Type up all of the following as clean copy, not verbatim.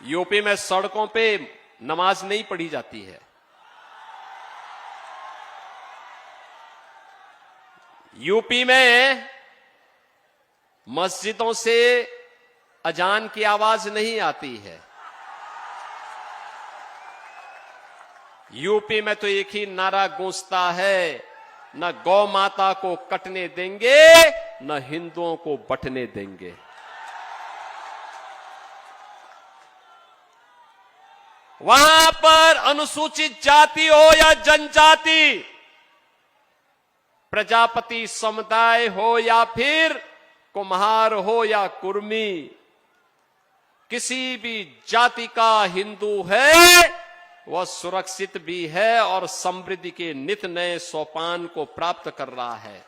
UP में सड़कों पे नमाज नहीं पढ़ी जाती है। यूपी में मस्जिदों से अजान की आवाज नहीं आती है। यूपी में तो एक ही नारा गूंजता है, न गौ माता को कटने देंगे, न हिंदुओं को बंटने देंगे। वहां पर अनुसूचित जाति हो या जनजाति, प्रजापति समुदाय हो या फिर कुम्हार हो या कुर्मी, किसी भी जाति का हिंदू है वह सुरक्षित भी है और समृद्धि के नित नए सोपान को प्राप्त कर रहा है।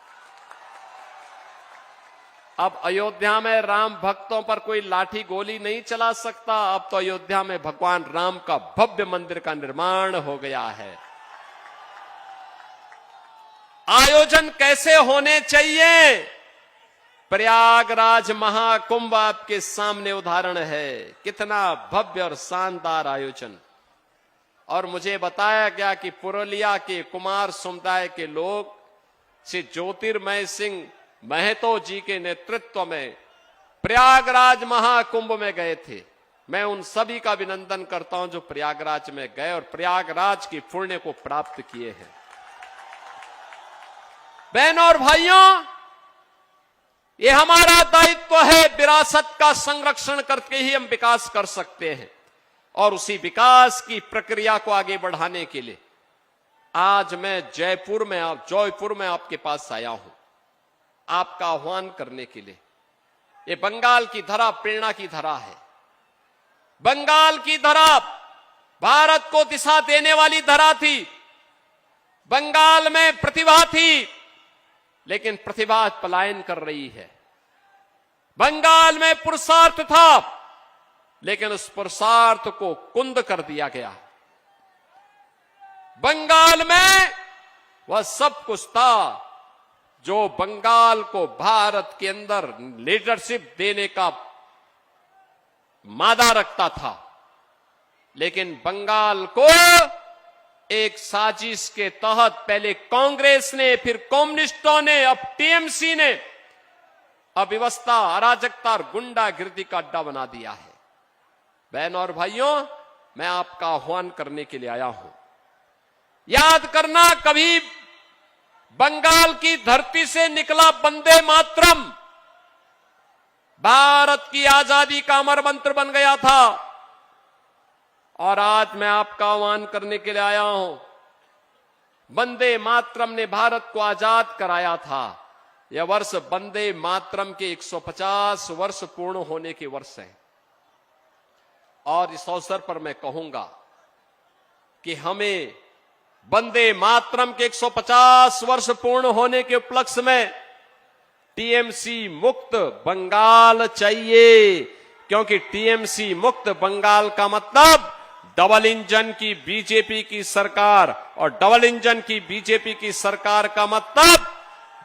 अब अयोध्या में राम भक्तों पर कोई लाठी गोली नहीं चला सकता। अब तो अयोध्या में भगवान राम का भव्य मंदिर का निर्माण हो गया है। आयोजन कैसे होने चाहिए? प्रयागराज महाकुंभ आपके सामने उदाहरण है। कितना भव्य और शानदार आयोजन। और मुझे बताया गया कि पुरुलिया के कुमार समुदाय के लोग श्री ज्योतिर्मय सिंह महतो जी के नेतृत्व में प्रयागराज महाकुंभ में गए थे। मैं उन सभी का अभिनंदन करता हूं जो प्रयागराज में गए और प्रयागराज की पुण्य को प्राप्त किए हैं। बहनों और भाइयों, ये हमारा दायित्व है। विरासत का संरक्षण करके ही हम विकास कर सकते हैं और उसी विकास की प्रक्रिया को आगे बढ़ाने के लिए आज मैं जयपुर में आपके पास आया हूं, आपका आह्वान करने के लिए। ये बंगाल की धरा प्रेरणा की धरा है। बंगाल की धरा भारत को दिशा देने वाली धरा थी। बंगाल में प्रतिभा थी, लेकिन प्रतिभा पलायन कर रही है। बंगाल में पुरुषार्थ था, लेकिन उस पुरुषार्थ को कुंद कर दिया गया। बंगाल में वह सब कुछ था जो बंगाल को भारत के अंदर लीडरशिप देने का मादा रखता था, लेकिन बंगाल को एक साजिश के तहत पहले कांग्रेस ने, फिर कम्युनिस्टों ने, अब टीएमसी ने अव्यवस्था, अराजकता और गुंडागिर्दी का अड्डा बना दिया है। बहनों और भाइयों, मैं आपका आह्वान करने के लिए आया हूं। याद करना, कभी बंगाल की धरती से निकला वंदे मातरम भारत की आजादी का अमर मंत्र बन गया था। और आज मैं आपका आह्वान करने के लिए आया हूं। वंदे मातरम ने भारत को आजाद कराया था। यह वर्ष वंदे मातरम के 150 वर्ष पूर्ण होने के वर्ष है। और इस अवसर पर मैं कहूंगा कि हमें वंदे मातरम के 150 वर्ष पूर्ण होने के उपलक्ष्य में टीएमसी मुक्त बंगाल चाहिए, क्योंकि टीएमसी मुक्त बंगाल का मतलब डबल इंजन की बीजेपी की सरकार, और डबल इंजन की बीजेपी की सरकार का मतलब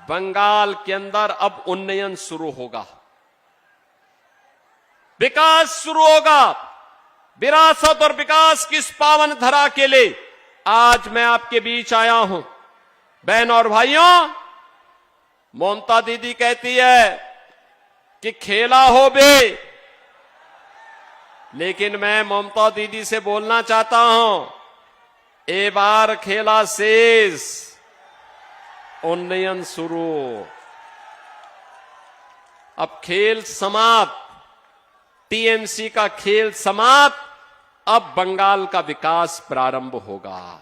बंगाल के अंदर अब उन्नयन शुरू होगा, विकास शुरू होगा। विरासत और विकास की इस पावन धरा के लिए आज मैं आपके बीच आया हूं। बहनों और भाइयों, ममता दीदी कहती है कि खेला हो बे, लेकिन मैं ममता दीदी से बोलना चाहता हूं, ए बार खेला शेष, उन्नयन शुरू। अब खेल समाप्त, टीएमसी का खेल समाप्त, अब बंगाल का विकास प्रारंभ होगा।